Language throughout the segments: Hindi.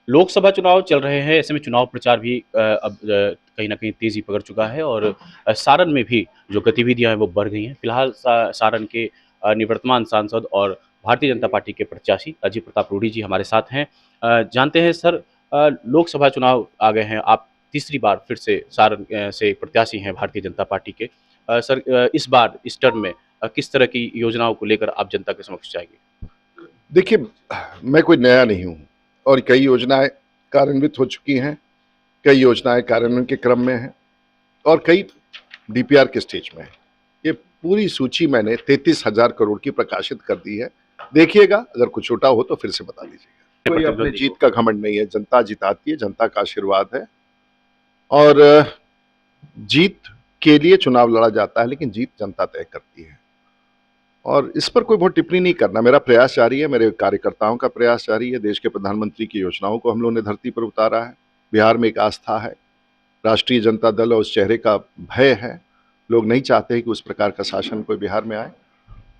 लोकसभा चुनाव चल रहे हैं, ऐसे में चुनाव प्रचार भी अब कहीं न कहीं तेज़ी पकड़ चुका है और सारण में भी जो गतिविधियाँ हैं वो बढ़ गई हैं। फिलहाल सारण के निवर्तमान सांसद और भारतीय जनता पार्टी के प्रत्याशी अजय प्रताप रूडी जी हमारे साथ हैं। जानते हैं सर, लोकसभा चुनाव आ गए हैं, आप तीसरी बार फिर से सारण से प्रत्याशी हैं भारतीय जनता पार्टी के। सर, इस बार इस टर्म में किस तरह की योजनाओं को लेकर आप जनता के समक्ष जाएँगे? देखिए, मैं कोई नया नहीं हूँ और कई योजनाएँ कार्यान्वित हो चुकी हैं, कई योजनाएँ कार्यान्वयन के क्रम में हैं और कई डीपीआर के स्टेज में हैं। ये पूरी सूची मैंने 33,000 करोड़ की प्रकाशित कर दी है। देखिएगा, अगर कुछ छूटा हो तो फिर से बता दीजिएगा। कोई अपनी जीत का घमंड नहीं है, जनता जिताती है, जनता का आशीर्वाद है और जीत के लिए चुनाव लड़ा जाता है, लेकिन जीत जनता तय करती है और इस पर कोई बहुत टिप्पणी नहीं करना। मेरा प्रयास जारी है, मेरे कार्यकर्ताओं का प्रयास जारी है। देश के प्रधानमंत्री की योजनाओं को हम लोगों ने धरती पर उतारा है। बिहार में एक आस्था है, राष्ट्रीय जनता दल और उस चेहरे का भय है। लोग नहीं चाहते कि उस प्रकार का शासन कोई बिहार में आए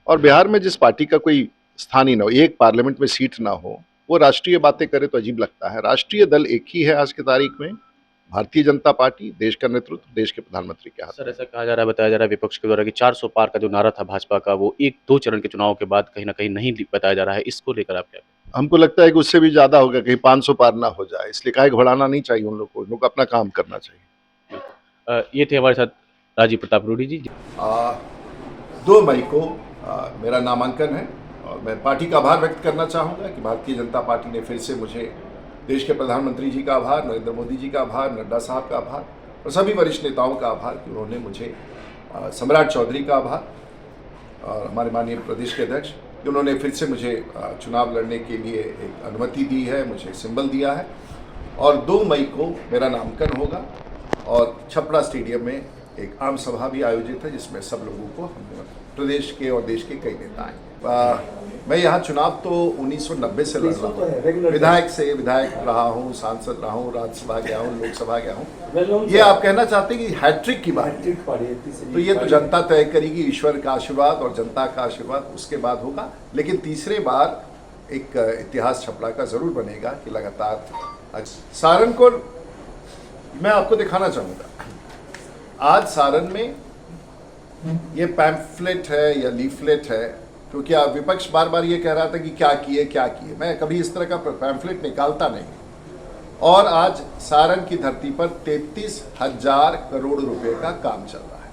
और बिहार में जिस पार्टी का कोई स्थान ही ना हो, एक पार्लियामेंट में सीट ना हो, वो राष्ट्रीय बातें करे तो अजीब लगता है। राष्ट्रीय दल एक ही है आज की तारीख में, भारतीय जनता पार्टी। देश का नेतृत्व देश के प्रधानमंत्री के हाथ। सर, ऐसा कहा जा रहा है, बताया जा रहा है विपक्ष के द्वारा कि 400 पार का जो नारा था भाजपा का, वो 1-2 चरण के चुनाव के बाद कहीं न कहीं नहीं बताया जा रहा है। इसको लेकर आप क्या कहें? हमको लगता है कि उससे भी ज़्यादा होगा, कहीं 500 पार ना हो जाए, इसलिए काहे घबराना नहीं चाहिए उन लोग को। उन लोग को अपना काम करना चाहिए। ये थे हमारे साथ राजीव प्रताप रूडी जी। 2 मई को मेरा नामांकन है और मैं पार्टी का आभार व्यक्त करना चाहूँगा कि भारतीय जनता पार्टी ने फिर से मुझे, देश के प्रधानमंत्री जी का आभार, नरेंद्र मोदी जी का आभार, नड्डा साहब का आभार और सभी वरिष्ठ नेताओं का आभार कि उन्होंने मुझे, सम्राट चौधरी का आभार और हमारे माननीय प्रदेश के अध्यक्ष कि उन्होंने फिर से मुझे चुनाव लड़ने के लिए एक अनुमति दी है, मुझे सिंबल दिया है और 2 मई को मेरा नामांकन होगा और छपरा स्टेडियम में एक आम सभा भी आयोजित है जिसमें सब लोगों को, प्रदेश के और देश के कई नेता आएंगे। मैं यहाँ चुनाव तो 1990 से लड़ रहा हूँ, विधायक रहा हूँ, सांसद रहा हूँ, राज्यसभा गया हूँ, लोकसभा गया हूँ। ये आप कहना चाहते हैं कि हैट्रिक की बात है, तो ये तो जनता तय करेगी। ईश्वर का आशीर्वाद और जनता का आशीर्वाद उसके बाद होगा, लेकिन तीसरे बार एक इतिहास छपरा का जरूर बनेगा कि लगातार। सारण को मैं आपको दिखाना चाहूँगा, आज सारण में ये पैम्फलेट है या लीफलेट है, क्योंकि आप विपक्ष बार बार ये कह रहा था कि क्या किए। मैं कभी इस तरह का पैम्फलेट निकालता नहीं और आज सारण की धरती पर 33,000 करोड़ रुपए का काम चल रहा है।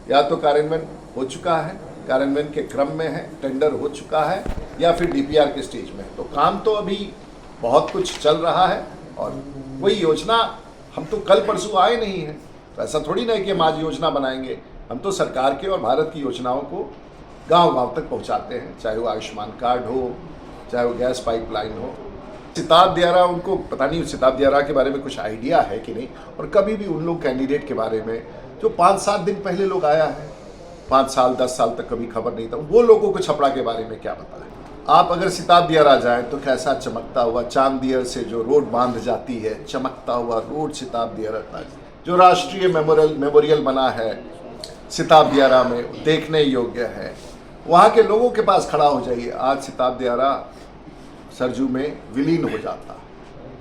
या तो कार्यान्वयन हो चुका है, कार्यान्वयन के क्रम में है, टेंडर हो चुका है या फिर डीपीआर के स्टेज में। तो काम तो अभी बहुत कुछ चल रहा है और कोई योजना हम तो कल परसों आए नहीं है, तो ऐसा थोड़ी ना है कि हम आज योजना बनाएंगे। हम तो सरकार के और भारत की योजनाओं को गांव-गांव तक पहुंचाते हैं, चाहे वो आयुष्मान कार्ड हो, चाहे वो गैस पाइपलाइन हो। सिताब दियारा, उनको पता नहीं सिताब दियारा के बारे में कुछ आइडिया है कि नहीं, और कभी भी उन लोग कैंडिडेट के बारे में जो 5-7 दिन पहले लोग आया है, 5 साल 10 साल तक कभी खबर नहीं था, वो लोगों को छपरा के बारे में क्या पता है। आप अगर सिताब दियारा जाए तो कैसा चमकता हुआ चांदियर से जो रोड बांध जाती है, चमकता हुआ रोड सिताब दियारा था, जो राष्ट्रीय मेमोरियल बना है सिताब दियारा में, देखने योग्य है। वहाँ के लोगों के पास खड़ा हो जाइए, आज सिताब दियारा सरजू में विलीन हो जाता।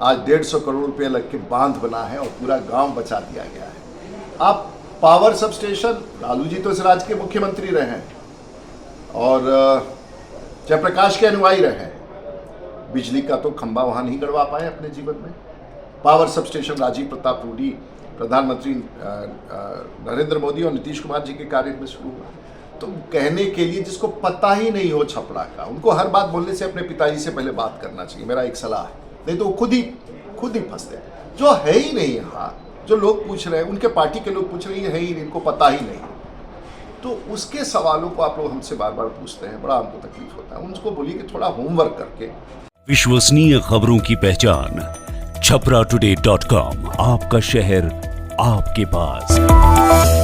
आज 150 करोड़ रुपए लग के बांध बना है और पूरा गांव बचा दिया गया है। आप power sub station, Lalu ji तो इस राज्य के मुख्यमंत्री रहे हैं और जयप्रकाश के अनुयायी रहे हैं, बिजली का तो खंभा वहाँ नहीं गड़वा पाए अपने जीवन में। Power sub station Rajiv Pratap Rudy, प्रधानमंत्री नरेंद्र मोदी और नीतीश कुमार जी के कार्य में शुरू हुआ। तो कहने के लिए जिसको पता ही नहीं हो छपरा का, उनको हर बात बोलने से अपने पिताजी से पहले बात करना चाहिए, मेरा एक सलाह है। नहीं तो वो खुद ही फंसते हैं। जो है ही नहीं यहाँ, जो लोग पूछ रहे हैं, उनके पार्टी के लोग पूछ रहे हैं, है ही नहीं, इनको पता ही नहीं। तो उसके सवालों को आप लोग हमसे बार बार पूछते हैं, बड़ा हमको तकलीफ होता है। उनको बोलिए कि थोड़ा होमवर्क करके। विश्वसनीय खबरों की पहचान छपराटुडे.com, आपका शहर आपके पास।